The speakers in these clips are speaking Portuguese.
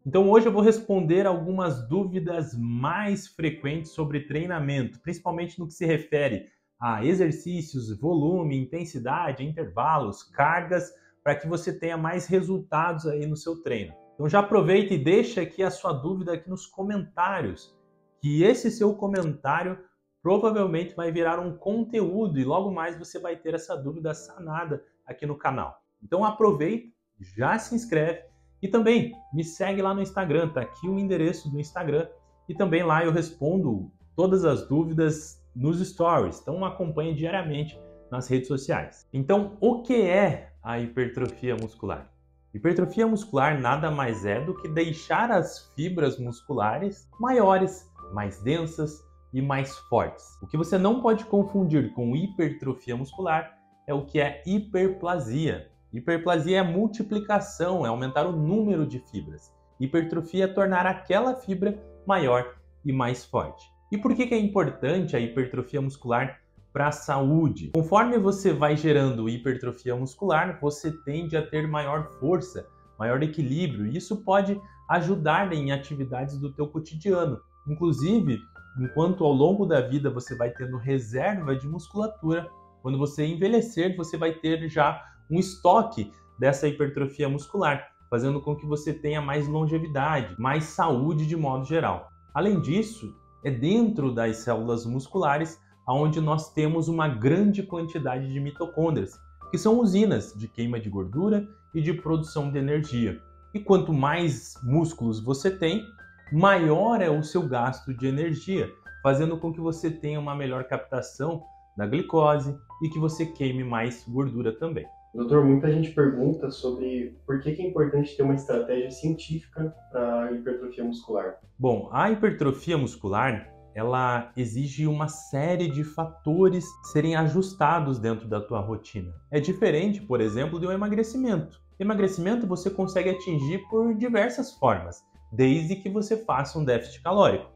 Então hoje eu vou responder algumas dúvidas mais frequentes sobre treinamento, principalmente no que se refere a exercícios, volume, intensidade, intervalos, cargas, para que você tenha mais resultados aí no seu treino. Então já aproveita e deixa aqui a sua dúvida aqui nos comentários, que esse seu comentário provavelmente vai virar um conteúdo e logo mais você vai ter essa dúvida sanada aqui no canal. Então aproveita, já se inscreve e também me segue lá no Instagram, tá aqui o endereço do Instagram e também lá eu respondo todas as dúvidas nos stories, então acompanhe diariamente nas redes sociais. Então, o que é a hipertrofia muscular? Hipertrofia muscular nada mais é do que deixar as fibras musculares maiores, mais densas e mais fortes. O que você não pode confundir com hipertrofia muscular é o que é hiperplasia. Hiperplasia é a multiplicação, é aumentar o número de fibras. Hipertrofia é tornar aquela fibra maior e mais forte. E por que é importante a hipertrofia muscular para a saúde? Conforme você vai gerando hipertrofia muscular, você tende a ter maior força, maior equilíbrio, e isso pode ajudar em atividades do teu cotidiano. Inclusive, enquanto ao longo da vida você vai tendo reserva de musculatura, quando você envelhecer, você vai ter já um estoque dessa hipertrofia muscular, fazendo com que você tenha mais longevidade, mais saúde de modo geral. Além disso, é dentro das células musculares onde nós temos uma grande quantidade de mitocôndrias, que são usinas de queima de gordura e de produção de energia. E quanto mais músculos você tem, maior é o seu gasto de energia, fazendo com que você tenha uma melhor captação da glicose e que você queime mais gordura também. Doutor, muita gente pergunta sobre por que é importante ter uma estratégia científica para a hipertrofia muscular. Bom, a hipertrofia muscular, ela exige uma série de fatores serem ajustados dentro da tua rotina. É diferente, por exemplo, de um emagrecimento. Emagrecimento você consegue atingir por diversas formas, desde que você faça um déficit calórico.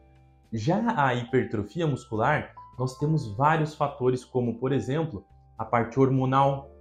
Já a hipertrofia muscular, nós temos vários fatores, como, por exemplo, a parte hormonal,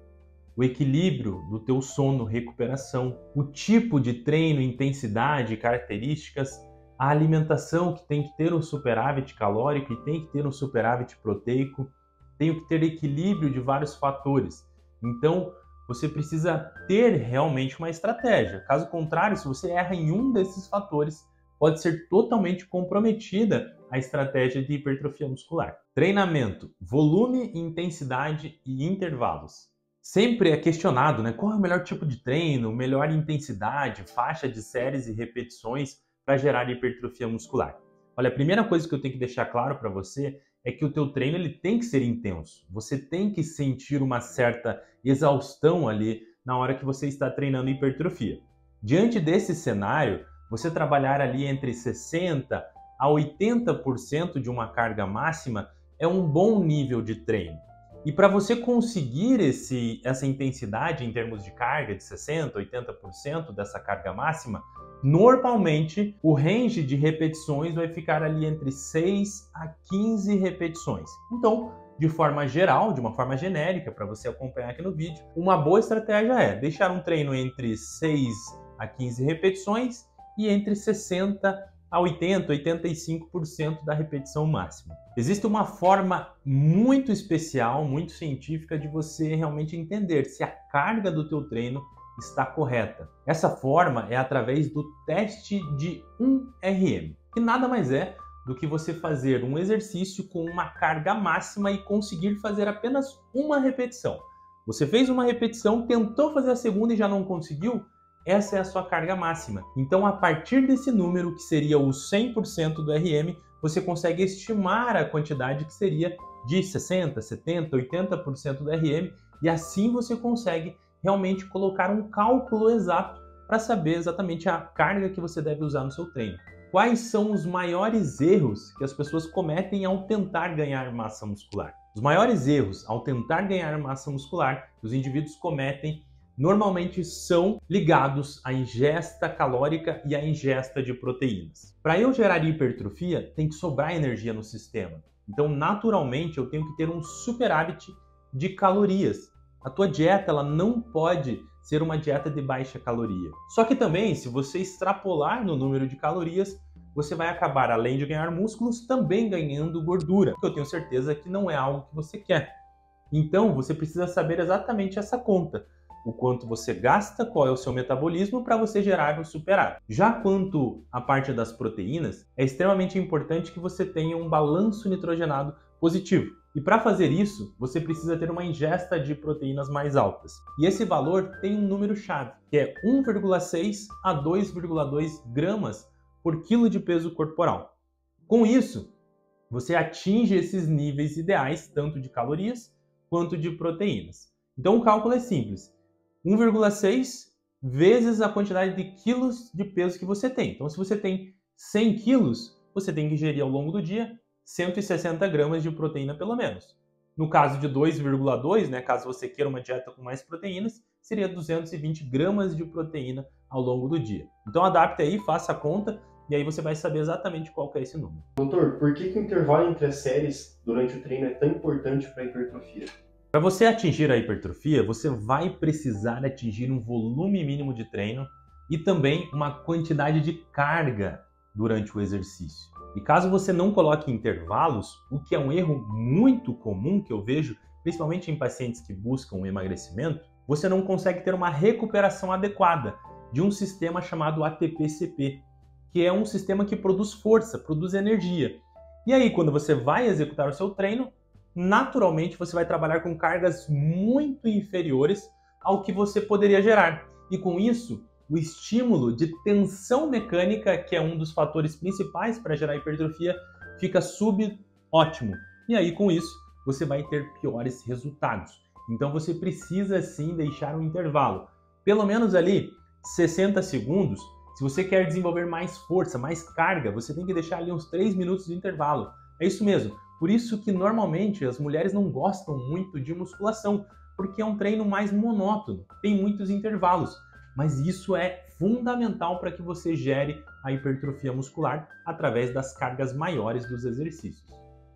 o equilíbrio do teu sono, recuperação, o tipo de treino, intensidade, características, a alimentação que tem que ter um superávit calórico e tem que ter um superávit proteico, tem que ter equilíbrio de vários fatores. Então, você precisa ter realmente uma estratégia. Caso contrário, se você erra em um desses fatores, pode ser totalmente comprometida a estratégia de hipertrofia muscular. Treinamento, volume, intensidade e intervalos. Sempre é questionado, né? Qual é o melhor tipo de treino, melhor intensidade, faixa de séries e repetições para gerar hipertrofia muscular. Olha, a primeira coisa que eu tenho que deixar claro para você é que o teu treino ele tem que ser intenso. Você tem que sentir uma certa exaustão ali na hora que você está treinando hipertrofia. Diante desse cenário, você trabalhar ali entre 60% a 80% de uma carga máxima é um bom nível de treino. E para você conseguir essa intensidade em termos de carga de 60%, 80% dessa carga máxima, normalmente o range de repetições vai ficar ali entre 6 a 15 repetições. Então, de forma geral, de uma forma genérica, para você acompanhar aqui no vídeo, uma boa estratégia é deixar um treino entre 6 a 15 repetições e entre 60 a 80, 85% da repetição máxima. Existe uma forma muito especial, muito científica de você realmente entender se a carga do teu treino está correta. Essa forma é através do teste de 1RM, que nada mais é do que você fazer um exercício com uma carga máxima e conseguir fazer apenas uma repetição. Você fez uma repetição, tentou fazer a segunda e já não conseguiu? Essa é a sua carga máxima. Então, a partir desse número, que seria o 100% do RM, você consegue estimar a quantidade que seria de 60%, 70%, 80% do RM e assim você consegue realmente colocar um cálculo exato para saber exatamente a carga que você deve usar no seu treino. Quais são os maiores erros que as pessoas cometem ao tentar ganhar massa muscular? Os maiores erros ao tentar ganhar massa muscular que os indivíduos cometem normalmente são ligados à ingesta calórica e à ingesta de proteínas. Para eu gerar hipertrofia, tem que sobrar energia no sistema. Então, naturalmente, eu tenho que ter um superávit de calorias. A tua dieta ela não pode ser uma dieta de baixa caloria. Só que também, se você extrapolar no número de calorias, você vai acabar, além de ganhar músculos, também ganhando gordura, que eu tenho certeza que não é algo que você quer. Então, você precisa saber exatamente essa conta, o quanto você gasta, qual é o seu metabolismo para você gerar o superávit. Já quanto à parte das proteínas, é extremamente importante que você tenha um balanço nitrogenado positivo. E para fazer isso, você precisa ter uma ingesta de proteínas mais altas. E esse valor tem um número-chave, que é 1,6 a 2,2 gramas por quilo de peso corporal. Com isso, você atinge esses níveis ideais, tanto de calorias quanto de proteínas. Então o cálculo é simples. 1,6 vezes a quantidade de quilos de peso que você tem. Então, se você tem 100 quilos, você tem que ingerir ao longo do dia 160 gramas de proteína pelo menos. No caso de 2,2, né, caso você queira uma dieta com mais proteínas, seria 220 gramas de proteína ao longo do dia. Então adapte aí, faça a conta e aí você vai saber exatamente qual que é esse número. Doutor, por que o intervalo entre as séries durante o treino é tão importante para a hipertrofia? Para você atingir a hipertrofia, você vai precisar atingir um volume mínimo de treino e também uma quantidade de carga durante o exercício. E caso você não coloque intervalos, o que é um erro muito comum que eu vejo, principalmente em pacientes que buscam emagrecimento, você não consegue ter uma recuperação adequada de um sistema chamado ATP-CP, que é um sistema que produz força, produz energia. E aí, quando você vai executar o seu treino, naturalmente você vai trabalhar com cargas muito inferiores ao que você poderia gerar. E com isso, o estímulo de tensão mecânica, que é um dos fatores principais para gerar hipertrofia, fica subótimo. E aí, com isso, você vai ter piores resultados. Então você precisa sim deixar um intervalo. Pelo menos ali 60 segundos. Se você quer desenvolver mais força, mais carga, você tem que deixar ali uns 3 minutos de intervalo. É isso mesmo. Por isso que normalmente as mulheres não gostam muito de musculação, porque é um treino mais monótono, tem muitos intervalos. Mas isso é fundamental para que você gere a hipertrofia muscular através das cargas maiores dos exercícios.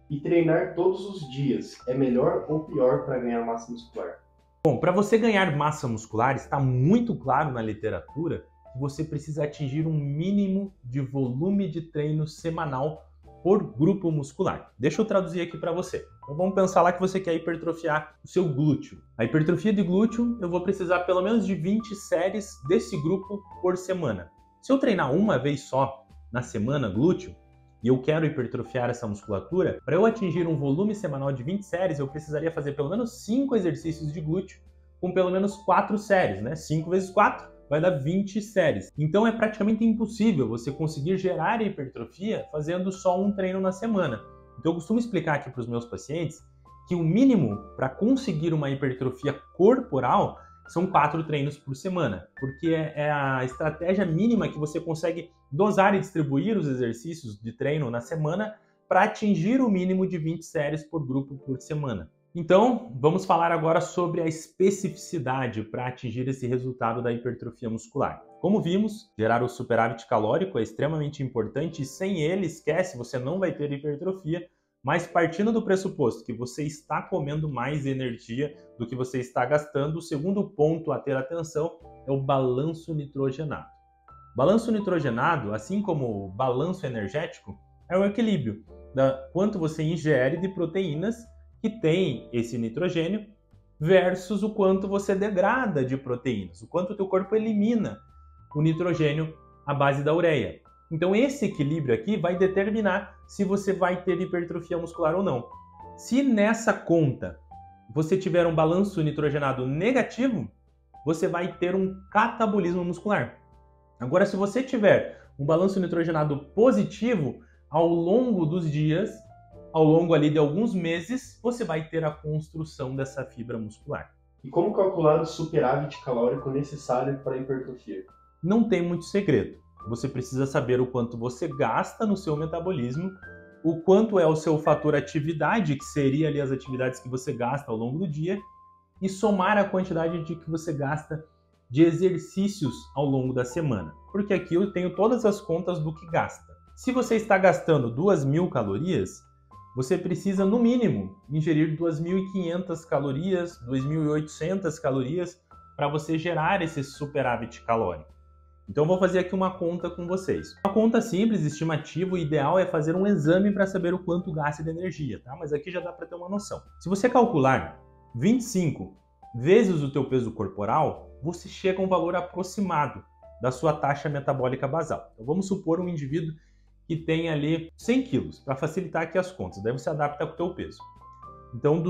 E treinar todos os dias é melhor ou pior para ganhar massa muscular? Bom, para você ganhar massa muscular, está muito claro na literatura que você precisa atingir um mínimo de volume de treino semanal por grupo muscular. Deixa eu traduzir aqui para você. Então vamos pensar lá que você quer hipertrofiar o seu glúteo. A hipertrofia de glúteo, eu vou precisar pelo menos de 20 séries desse grupo por semana. Se eu treinar uma vez só na semana glúteo, e eu quero hipertrofiar essa musculatura, para eu atingir um volume semanal de 20 séries, eu precisaria fazer pelo menos 5 exercícios de glúteo com pelo menos 4 séries, né? 5 vezes 4 vai dar 20 séries. Então é praticamente impossível você conseguir gerar hipertrofia fazendo só um treino na semana. Então eu costumo explicar aqui para os meus pacientes que o mínimo para conseguir uma hipertrofia corporal são 4 treinos por semana, porque é a estratégia mínima que você consegue dosar e distribuir os exercícios de treino na semana para atingir o mínimo de 20 séries por grupo por semana. Então, vamos falar agora sobre a especificidade para atingir esse resultado da hipertrofia muscular. Como vimos, gerar o superávit calórico é extremamente importante e sem ele, esquece, você não vai ter hipertrofia, mas partindo do pressuposto que você está comendo mais energia do que você está gastando, o segundo ponto a ter atenção é o balanço nitrogenado. Balanço nitrogenado, assim como o balanço energético, é o equilíbrio da quanto você ingere de proteínas que tem esse nitrogênio versus o quanto você degrada de proteínas, o quanto o teu corpo elimina o nitrogênio à base da ureia. Então esse equilíbrio aqui vai determinar se você vai ter hipertrofia muscular ou não. Se nessa conta você tiver um balanço nitrogenado negativo, você vai ter um catabolismo muscular. Agora, se você tiver um balanço nitrogenado positivo, ao longo dos dias, ao longo ali de alguns meses, você vai ter a construção dessa fibra muscular. E como calcular o superávit calórico necessário para a hipertrofia? Não tem muito segredo. Você precisa saber o quanto você gasta no seu metabolismo, o quanto é o seu fator atividade, que seria ali as atividades que você gasta ao longo do dia, e somar a quantidade de que você gasta de exercícios ao longo da semana. Porque aqui eu tenho todas as contas do que gasta. Se você está gastando 2.000 calorias, você precisa, no mínimo, ingerir 2.500 calorias, 2.800 calorias para você gerar esse superávit calórico. Então eu vou fazer aqui uma conta com vocês. Uma conta simples, estimativa, o ideal é fazer um exame para saber o quanto gasta de energia, tá? Mas aqui já dá para ter uma noção. Se você calcular 25 vezes o teu peso corporal, você chega a um valor aproximado da sua taxa metabólica basal. Então vamos supor um indivíduo que tem ali 100 quilos, para facilitar aqui as contas, daí você adapta com o teu peso. Então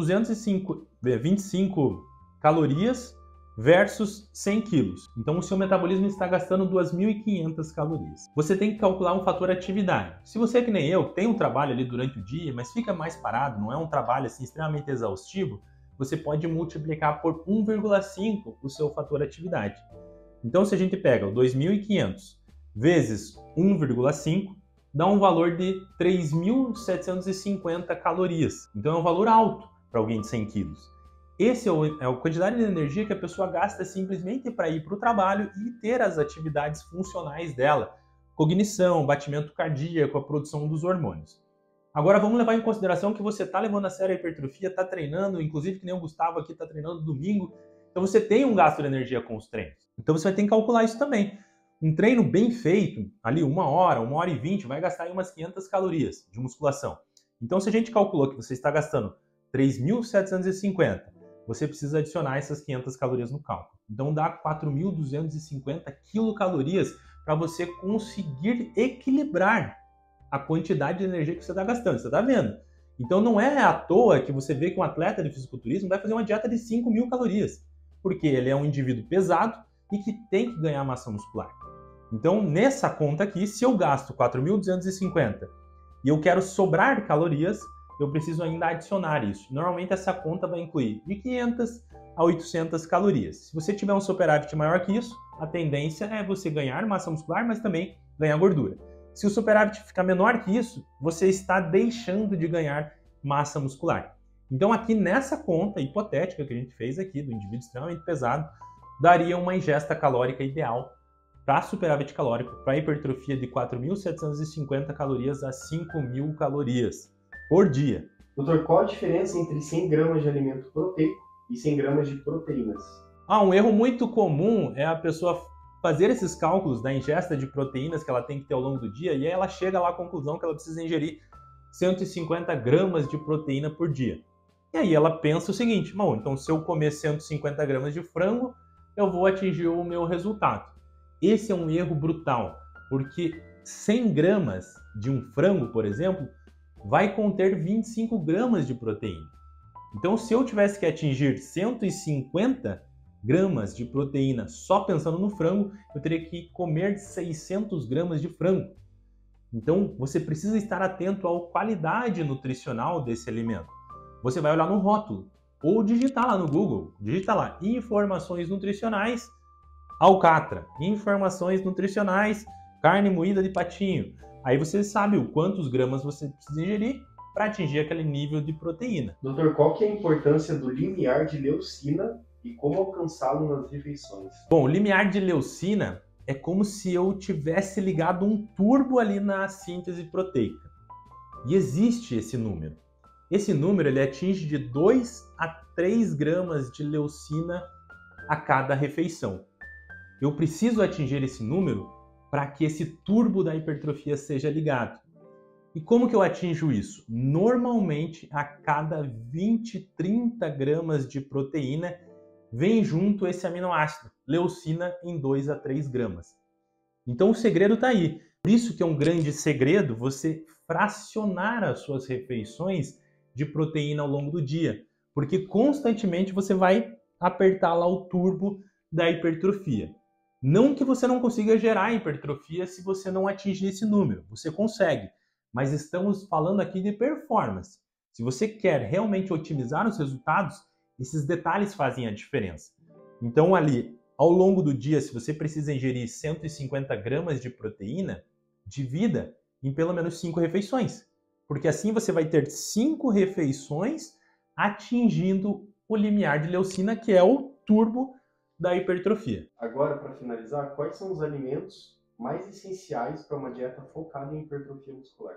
25 calorias versus 100 quilos. Então o seu metabolismo está gastando 2.500 calorias. Você tem que calcular um fator atividade. Se você é que nem eu, tem um trabalho ali durante o dia, mas fica mais parado, não é um trabalho assim extremamente exaustivo, você pode multiplicar por 1,5 o seu fator atividade. Então se a gente pega o 2.500 vezes 1,5, dá um valor de 3.750 calorias. Então é um valor alto para alguém de 100 quilos. Essa é a quantidade de energia que a pessoa gasta simplesmente para ir para o trabalho e ter as atividades funcionais dela. Cognição, batimento cardíaco, a produção dos hormônios. Agora vamos levar em consideração que você está levando a sério a hipertrofia, está treinando, inclusive que nem o Gustavo aqui está treinando domingo. Então você tem um gasto de energia com os treinos. Então você vai ter que calcular isso também. Um treino bem feito, ali 1 hora e 20, vai gastar aí umas 500 calorias de musculação. Então se a gente calculou que você está gastando 3.750, você precisa adicionar essas 500 calorias no cálculo. Então dá 4.250 quilocalorias para você conseguir equilibrar a quantidade de energia que você está gastando. Você está vendo? Então não é à toa que você vê que um atleta de fisiculturismo vai fazer uma dieta de 5.000 calorias, porque ele é um indivíduo pesado e que tem que ganhar massa muscular. Então nessa conta aqui, se eu gasto 4.250 e eu quero sobrar calorias, eu preciso ainda adicionar isso. Normalmente essa conta vai incluir de 500 a 800 calorias. Se você tiver um superávit maior que isso, a tendência é você ganhar massa muscular, mas também ganhar gordura. Se o superávit ficar menor que isso, você está deixando de ganhar massa muscular. Então aqui nessa conta hipotética que a gente fez aqui, do indivíduo extremamente pesado, daria uma ingesta calórica ideal para superávit calórico, para hipertrofia de 4.750 calorias a 5.000 calorias por dia. Doutor, qual a diferença entre 100 gramas de alimento proteico e 100 gramas de proteínas? Um erro muito comum é a pessoa fazer esses cálculos da ingesta de proteínas que ela tem que ter ao longo do dia e aí ela chega lá à conclusão que ela precisa ingerir 150 gramas de proteína por dia. E aí ela pensa o seguinte, bom, então se eu comer 150 gramas de frango, eu vou atingir o meu resultado. Esse é um erro brutal, porque 100 gramas de um frango, por exemplo, vai conter 25 gramas de proteína. Então, se eu tivesse que atingir 150 gramas de proteína só pensando no frango, eu teria que comer 600 gramas de frango. Então, você precisa estar atento à qualidade nutricional desse alimento. Você vai olhar no rótulo ou digitar lá no Google, digita lá, informações nutricionais, alcatra, informações nutricionais, carne moída de patinho. Aí você sabe o quantos gramas você precisa ingerir para atingir aquele nível de proteína. Doutor, qual que é a importância do limiar de leucina e como alcançá-lo nas refeições? Bom, o limiar de leucina é como se eu tivesse ligado um turbo ali na síntese proteica. E existe esse número. Esse número ele atinge de 2 a 3 gramas de leucina a cada refeição. Eu preciso atingir esse número para que esse turbo da hipertrofia seja ligado. E como que eu atinjo isso? Normalmente, a cada 20, 30 gramas de proteína, vem junto esse aminoácido, leucina, em 2 a 3 gramas. Então o segredo está aí. Por isso que é um grande segredo você fracionar as suas refeições de proteína ao longo do dia, porque constantemente você vai apertar lá o turbo da hipertrofia. Não que você não consiga gerar hipertrofia se você não atingir esse número, você consegue, mas estamos falando aqui de performance. Se você quer realmente otimizar os resultados, esses detalhes fazem a diferença. Então ali, ao longo do dia, se você precisa ingerir 150 gramas de proteína, divida em pelo menos 5 refeições, porque assim você vai ter 5 refeições atingindo o limiar de leucina, que é o turbo da hipertrofia. Agora, para finalizar, quais são os alimentos mais essenciais para uma dieta focada em hipertrofia muscular?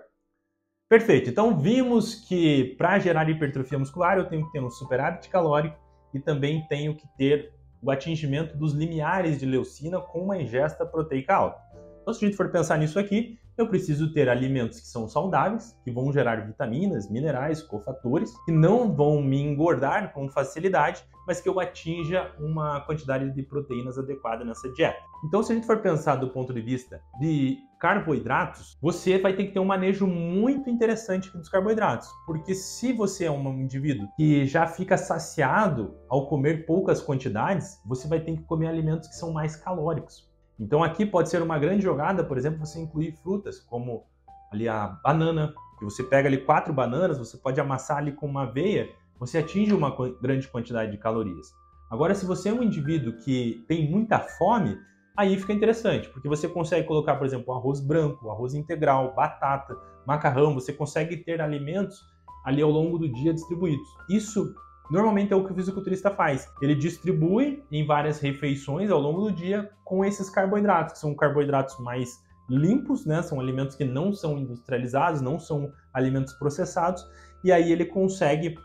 Perfeito. Então vimos que para gerar hipertrofia muscular eu tenho que ter um superávit calórico e também tenho que ter o atingimento dos limiares de leucina com uma ingesta proteica alta. Então, se a gente for pensar nisso aqui, eu preciso ter alimentos que são saudáveis, que vão gerar vitaminas, minerais, cofatores, que não vão me engordar com facilidade, mas que eu atinja uma quantidade de proteínas adequada nessa dieta. Então, se a gente for pensar do ponto de vista de carboidratos, você vai ter que ter um manejo muito interessante dos carboidratos, porque se você é um indivíduo que já fica saciado ao comer poucas quantidades, você vai ter que comer alimentos que são mais calóricos. Então aqui pode ser uma grande jogada, por exemplo, você incluir frutas, como ali a banana, que você pega ali 4 bananas, você pode amassar ali com uma aveia, você atinge uma grande quantidade de calorias. Agora, se você é um indivíduo que tem muita fome, aí fica interessante, porque você consegue colocar, por exemplo, arroz branco, arroz integral, batata, macarrão, você consegue ter alimentos ali ao longo do dia distribuídos. Isso normalmente é o que o fisiculturista faz. Ele distribui em várias refeições ao longo do dia com esses carboidratos, que são carboidratos mais limpos, né? São alimentos que não são industrializados, não são alimentos processados, e aí ele consegue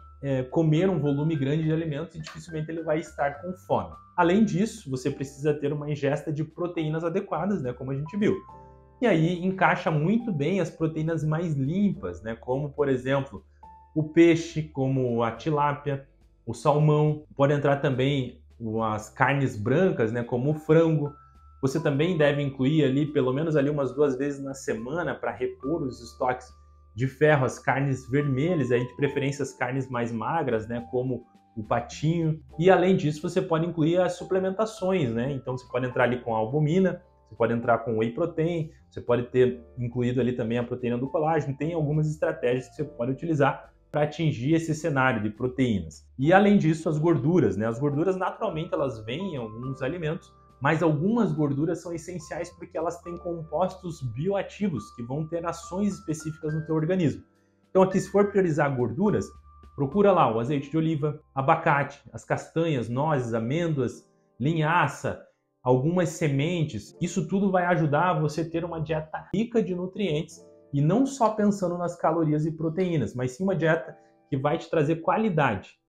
comer um volume grande de alimentos e dificilmente ele vai estar com fome. Além disso, você precisa ter uma ingesta de proteínas adequadas, né? Como a gente viu. E aí encaixa muito bem as proteínas mais limpas, né? Como, por exemplo, o peixe, como a tilápia, o salmão, pode entrar também as carnes brancas, né, como o frango. Você também deve incluir ali, pelo menos ali umas 2 vezes na semana, para repor os estoques de ferro, as carnes vermelhas, aí de preferência as carnes mais magras, né, como o patinho. E além disso, você pode incluir as suplementações, né? Então você pode entrar ali com a albumina, você pode entrar com whey protein, você pode ter incluído ali também a proteína do colágeno. Tem algumas estratégias que você pode utilizar para atingir esse cenário de proteínas. E além disso, as gorduras, né? As gorduras naturalmente elas vêm em alguns alimentos, mas algumas gorduras são essenciais porque elas têm compostos bioativos que vão ter ações específicas no teu organismo. Então aqui, se for priorizar gorduras, procura lá o azeite de oliva, abacate, as castanhas, nozes, amêndoas, linhaça, algumas sementes. Isso tudo vai ajudar você a ter uma dieta rica de nutrientes e não só pensando nas calorias e proteínas, mas sim uma dieta que vai te trazer qualidade.